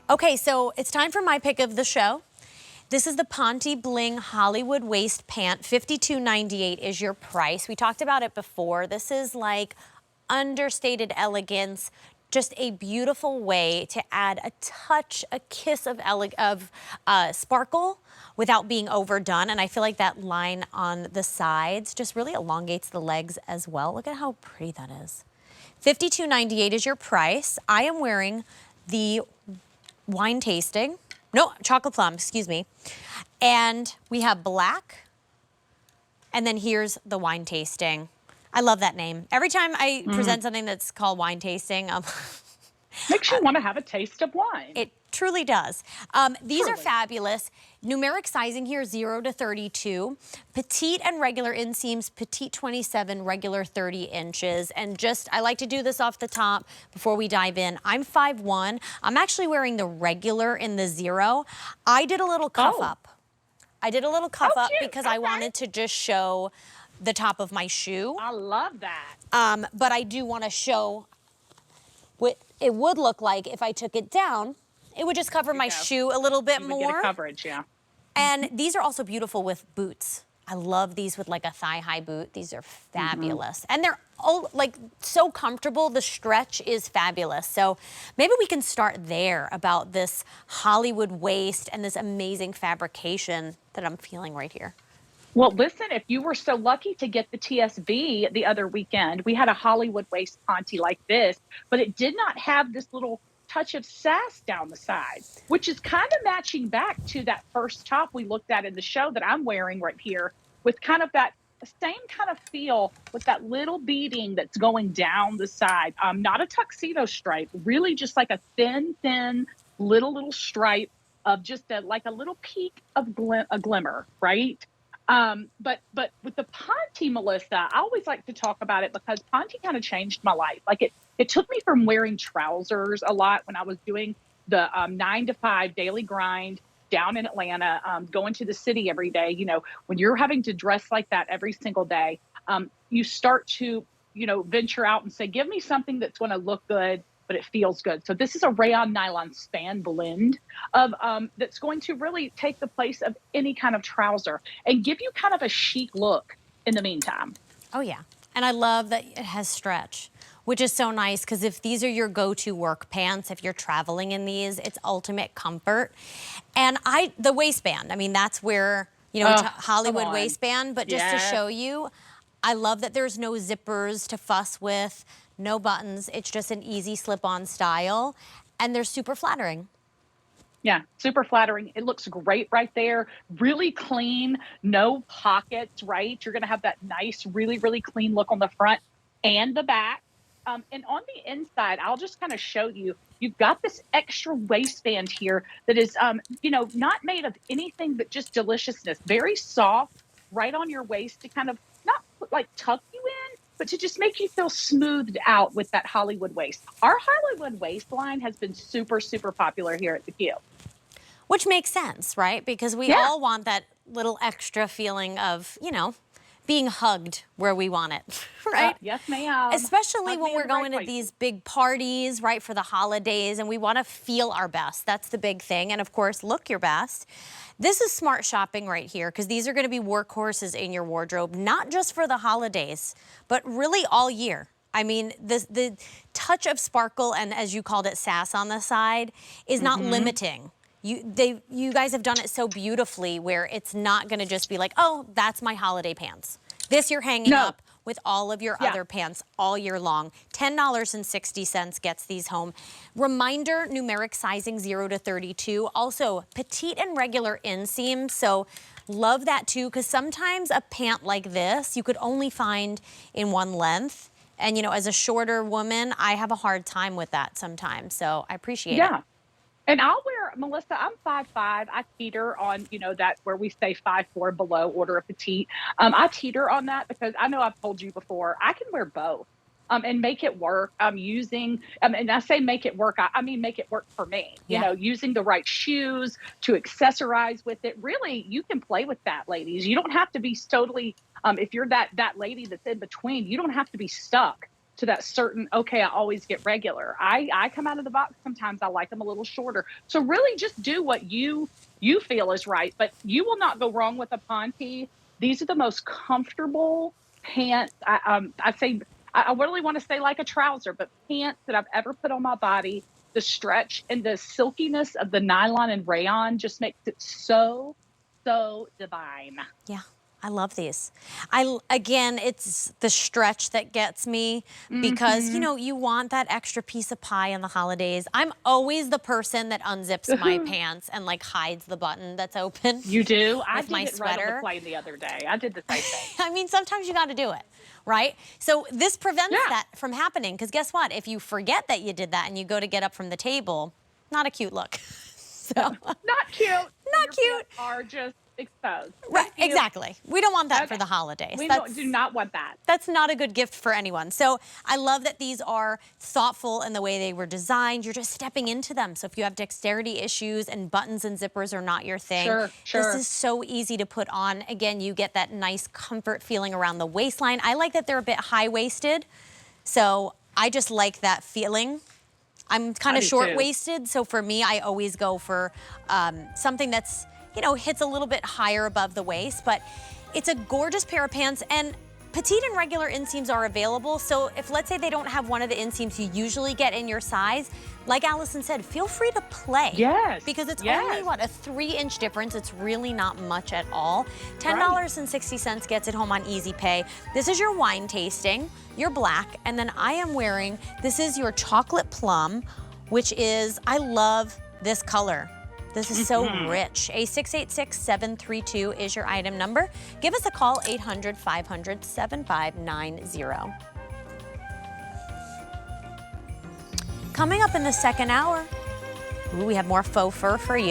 Okay, so it's time for my pick of the show. This is the Ponte Bling Hollywood waist pant. $52.98 is your price. We talked about it before. This is like understated elegance, just a beautiful way to add a touch, a kiss of sparkle without being overdone. And I feel like that line on the sides just really elongates the legs as well. Look at how pretty that is. $52.98 is your price. I am wearing the wine tasting. No, chocolate plum, excuse me. And we have black. And then here's the wine tasting. I love that name. Every time I present something that's called wine tasting, Makes you want to have a taste of wine. it truly does. These are Truly. fabulous. Numeric sizing here, 0 to 32. Petite and regular inseams, petite 27, regular 30 inches. And just, I like to do this off the top before we dive in. I'm 5'1". I'm actually wearing the regular in the 0. I did a little cuff up. I did a little cuff up cute. because I wanted to just show the top of my shoe. I love that. But I do want to show what it would look like if I took it down. It would just cover my shoe a little bit You would more. get a coverage, yeah. And these are also beautiful with boots. I love these with like a thigh-high boot. These are fabulous. And they're all like so comfortable. The stretch is fabulous. So maybe we can start there about this Hollywood waist and this amazing fabrication that I'm feeling right here. Well, listen, if you were so lucky to get the TSB the other weekend, we had a Hollywood waist Ponte like this, but it did not have this little touch of sass down the side, which is kind of matching back to that first top we looked at in the show that I'm wearing right here, with kind of that same kind of feel with that little beading that's going down the side. Not a tuxedo stripe, really just like a thin little stripe of just like a little peak of a glimmer, right? But with the Ponte, Melissa, I always like to talk about it because Ponte kind of changed my life. Like it took me from wearing trousers a lot when I was doing the 9 to 5 daily grind down in Atlanta, going to the city every day. You know, when you're having to dress like that every single day, you start to, venture out and say, give me something that's going to look good, but it feels good. So this is a rayon nylon span blend of that's going to really take the place of any kind of trouser and give you kind of a chic look in the meantime. Oh yeah, and I love that it has stretch, which is so nice because if these are your go-to work pants, if you're traveling in these, it's ultimate comfort. And the waistband, I mean, that's where, Hollywood waistband, but just to show you, I love that there's no zippers to fuss with. No buttons. It's just an easy slip-on style, and they're super flattering. Yeah, super flattering. It looks great right there. Really clean, no pockets, right? You're going to have that nice, really clean look on the front and the back. And on the inside, I'll just kind of show you, you've got this extra waistband here that is, not made of anything but just deliciousness. Very soft, right on your waist to kind of not like tuck you in, but to just make you feel smoothed out with that Hollywood waist. Our Hollywood waistline has been super popular here at the Q. Which makes sense, right? Because we all want that little extra feeling of, being hugged where we want it, right? Yes, ma'am. Especially when we're going to these big parties, right, for the holidays, and we want to feel our best. That's the big thing. And of course, look your best. This is smart shopping right here because these are going to be workhorses in your wardrobe, not just for the holidays, but really all year. I mean, the touch of sparkle and, as you called it, sass on the side is not limiting. You guys have done it so beautifully where it's not going to just be like, oh, that's my holiday pants. This you're hanging up with all of your other pants all year long. $10.60 gets these home. Reminder, numeric sizing 0 to 32. Also, petite and regular inseam. So love that too, because sometimes a pant like this you could only find in one length. And, as a shorter woman, I have a hard time with that sometimes. So I appreciate it. And I'll wear, Melissa, I'm 5'5". I teeter on, that where we say 5'4" below, order a petite. I teeter on that because I know I've told you before, I can wear both and make it work. I'm using, and I say make it work, I mean make it work for me. Using the right shoes to accessorize with it. Really, you can play with that, ladies. You don't have to be totally, if you're that lady that's in between, you don't have to be stuck to that certain, okay, I always get regular. I come out of the box sometimes, I like them a little shorter. So really just do what you feel is right, but you will not go wrong with a Ponte. These are the most comfortable pants. I really want to say like a trouser, but pants that I've ever put on my body. The stretch and the silkiness of the nylon and rayon just makes it so, so divine. Yeah. I love these. Again, it's the stretch that gets me because, you know, you want that extra piece of pie in the holidays. I'm always the person that unzips my pants and like hides the button that's open. You do? I with did my it sweater. right on the plane the other day. I did the same thing. I mean, sometimes you got to do it, right? So this prevents Yeah. that from happening because guess what? If you forget that you did that and you go to get up from the table, not a cute look. So Not cute. Not Your cute. pants are just exposed. Right, Thank you. exactly. We don't want that for Okay. the holidays. We That's- do not want that. That's not a good gift for anyone. So I love that these are thoughtful in the way they were designed. You're just stepping into them. So if you have dexterity issues and buttons and zippers are not your thing, Sure. this is so easy to put on. Again, you get that nice comfort feeling around the waistline. I like that they're a bit high-waisted. So I just like that feeling. I'm kind I of do too. short-waisted. So for me, I always go for something that's, you know, hits a little bit higher above the waist, but it's a gorgeous pair of pants, and petite and regular inseams are available. So if, let's say, they don't have one of the inseams you usually get in your size, like Allison said, feel free to play. Yes. Because it's yes. only, what, a 3-inch difference. It's really not much at all. $10.60 gets it home on Easy Pay. This is your wine tasting, your black, and then I am wearing, this is your chocolate plum, which is, I love this color. This is so rich. A686-732 is your item number. Give us a call, 800-500-7590. Coming up in the second hour, we have more faux fur for you.